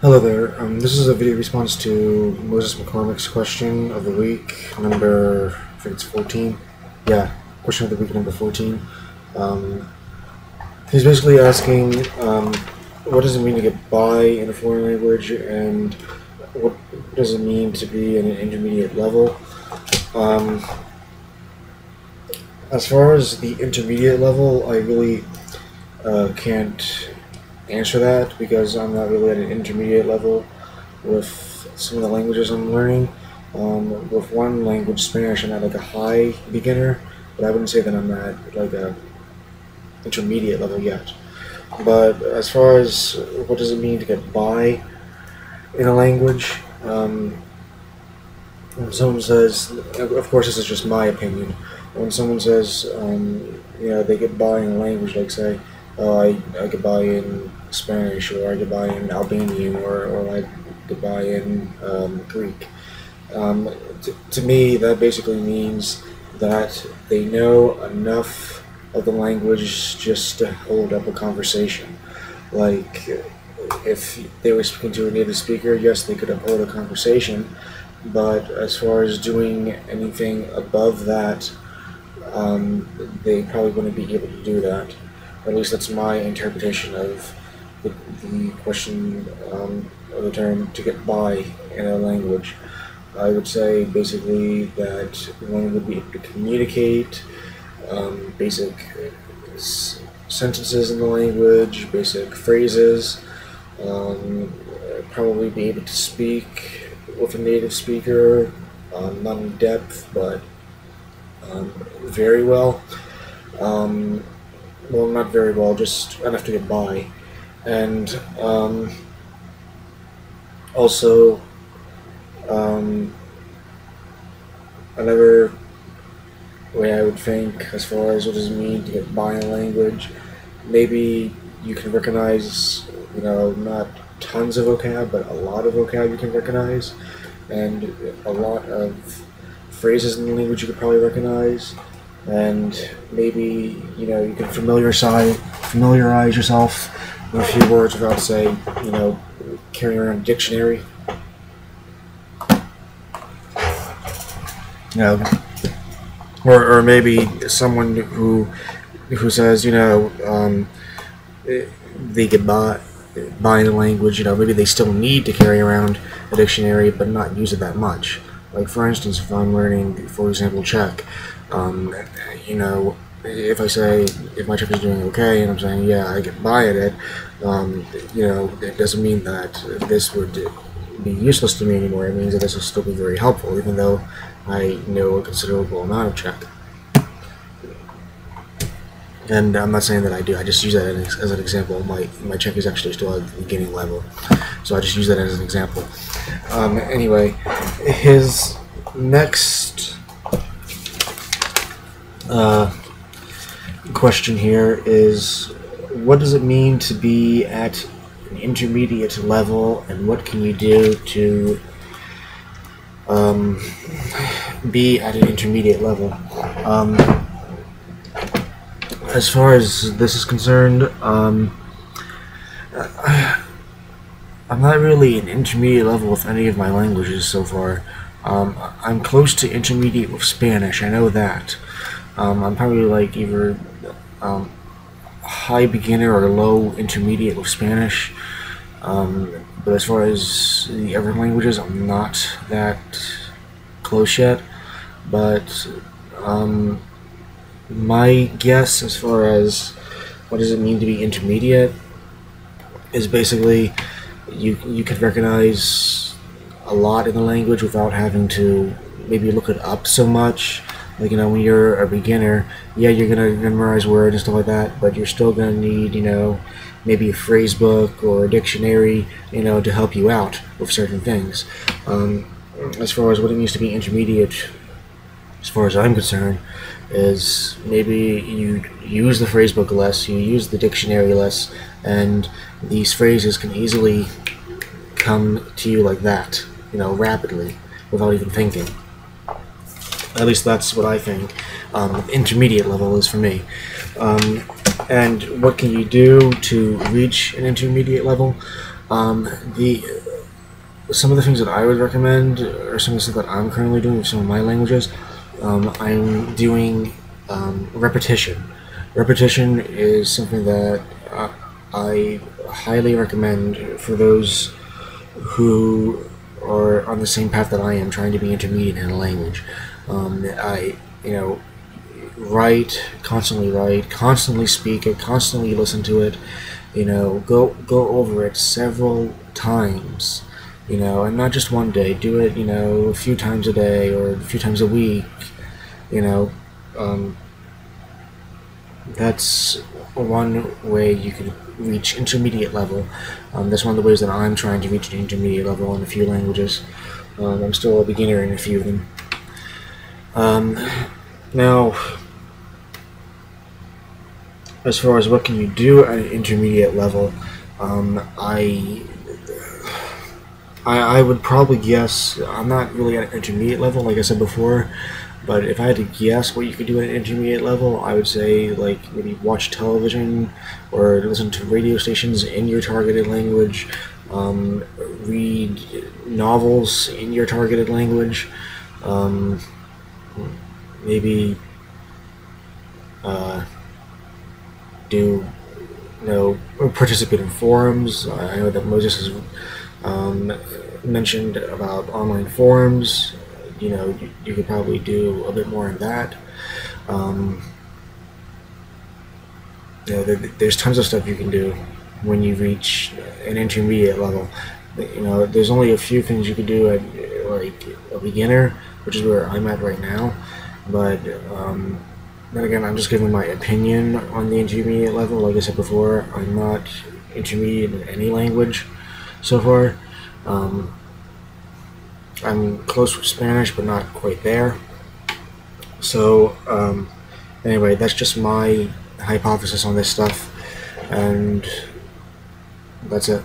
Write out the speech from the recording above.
Hello there. This is a video response to Moses McCormick's question of the week, number, I think it's 14. Yeah, question of the week number 14. He's basically asking, what does it mean to get by in a foreign language, and what does it mean to be in an intermediate level? As far as the intermediate level, I really can't answer that because I'm not really at an intermediate level with some of the languages I'm learning. With one language, Spanish, I'm at like a high beginner, but I wouldn't say that I'm at like a intermediate level yet. But as far as what does it mean to get by in a language, when someone says, of course this is just my opinion, when someone says, they get by in a language, like say, oh, I get by in Spanish, or I get by in Albanian, or I get by in Greek. To me, that basically means that they know enough of the language just to hold up a conversation. Like, if they were speaking to a native speaker, yes, they could uphold a conversation, but as far as doing anything above that, they probably wouldn't be able to do that. At least that's my interpretation of the question of the term "to get by" in a language. I would say basically that one would be able to communicate basic sentences in the language, basic phrases, probably be able to speak with a native speaker, not in depth, but very well. Well, not very well, just enough to get by. And also, another way I would think, as far as what does it mean to get by in a language, maybe you can recognize, not tons of vocab, but a lot of vocab you can recognize, and a lot of phrases in the language you could probably recognize. And maybe you can familiarize yourself with a few words without, say, carrying around a dictionary. Or maybe someone who says they get by in the language. Maybe they still need to carry around a dictionary, but not use it that much. Like, for instance, if I'm learning, for example, Czech. If I say, if my Czech is doing okay, and I'm saying, yeah, I get by at it, it doesn't mean that this would be useless to me anymore. It means that this will still be very helpful, even though I know a considerable amount of Czech. And I'm not saying that I do, I just use that as an example. My Czech is actually still at the beginning level, so I just use that as an example. Anyway, his next question here is, what does it mean to be at an intermediate level, and what can you do to be at an intermediate level? As far as this is concerned, I'm not really an intermediate level with any of my languages so far. I'm close to intermediate with Spanish, I know that. I'm probably like either high beginner or low intermediate with Spanish. But as far as the other languages, I'm not that close yet. But my guess as far as what does it mean to be intermediate is basically you could recognize a lot in the language without having to maybe look it up so much. Like, when you're a beginner, yeah, you're gonna memorize words and stuff like that, but you're still gonna need, maybe a phrase book or a dictionary, to help you out with certain things. As far as what it means to be intermediate, as far as I'm concerned, is maybe you use the phrase book less, you use the dictionary less, and these phrases can easily come to you like that, rapidly, without even thinking. At least that's what I think intermediate level is for me. And what can you do to reach an intermediate level? The some of the things that I would recommend, or some of the stuff that I'm currently doing with some of my languages, I'm doing repetition. Repetition is something that I highly recommend for those who are on the same path that I am, trying to be intermediate in a language. I, write, constantly speak it, constantly listen to it. Go over it several times. And not just one day. Do it, a few times a day or a few times a week. You know, um, that's one way you can reach intermediate level. That's one of the ways that I'm trying to reach the intermediate level in a few languages. I'm still a beginner in a few of them. Now, as far as what can you do at an intermediate level, I would probably guess, I'm not really at an intermediate level, like I said before, but if I had to guess what you could do at an intermediate level, I would say, like, maybe watch television or listen to radio stations in your targeted language, read novels in your targeted language, maybe do, or participate in forums. I know that Moses has mentioned about online forums. You could probably do a bit more in that. There's tons of stuff you can do when you reach an intermediate level. There's only a few things you could do at like a beginner, which is where I'm at right now. But then again, I'm just giving my opinion on the intermediate level. Like I said before, I'm not intermediate in any language so far. I'm close with Spanish, but not quite there. So, anyway, that's just my hypothesis on this stuff, and that's it.